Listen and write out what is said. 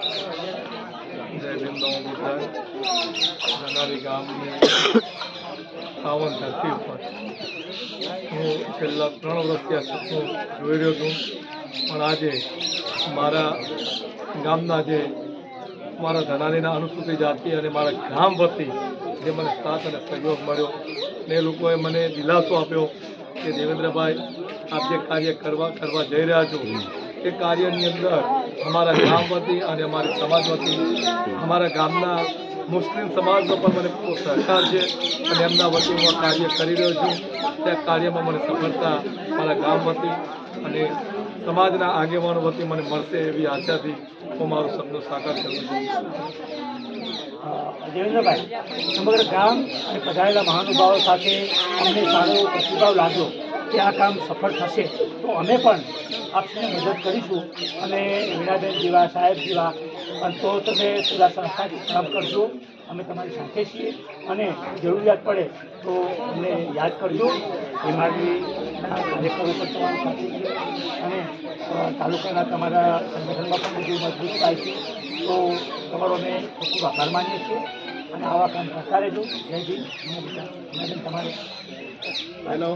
જય ભીમરાવ બોટાદ ધનારી ગામની સાવન ધરતી ઉપર હું છેલ્લા 3 વર્ષથી આ સપનું જોઈ રહ્યો છું, પણ આજે મારા ગામના જે મારા ધનારીના અનુસૂચિત જાતિ અને મારા ગામ વતી જે મને સાથ અને સહયોગ મળ્યો ને એ લોકોએ મને દિલાસો આપ્યો કે દેવેન્દ્રભાઈ આપ જે કાર્ય કરવા જઈ રહ્યા છો એ કાર્યની અંદર અમારા ગામ વતી અને અમારી સમાજ વતી અમારા ગામના મુસ્લિમ સમાજનો પણ મને ખૂબ સહકાર છે અને એમના વતી હું કાર્ય કરી રહ્યો છું. તે કાર્યમાં મને સફળતા મારા ગામ વતી અને સમાજના આગેવાનો વતી મને મળશે એવી આશાથી હું મારું સપનું સાકાર કરું છું. દેવેન્દ્રભાઈ, સમગ્ર ગામ અને પધારેલા મહાનુભાવો સાથે અમને સારો એવો પ્રતિભાવ લાગ્યો કે આ કામ સફળ થશે તો અમે પણ આપને મદદ કરીશું અને વીણાબેન જેવા સાહેબ જેવા તો તમે પૂરા સંસ્થાથી કામ કરજો. અમે તમારી સાથે છીએ અને જરૂરિયાત પડે તો અમને યાદ કરજો. બીમારીના કાર્યક્રમો પણ તમારી સાથે છીએ અને તાલુકાના તમારા સંગઠનમાં પણ બધું મજબૂત થાય છે તો તમારો અમે ખૂબ આભાર માનીએ છીએ અને આવા કામ કરતા રહેજો. જય ભીમ. તમારે હેલો.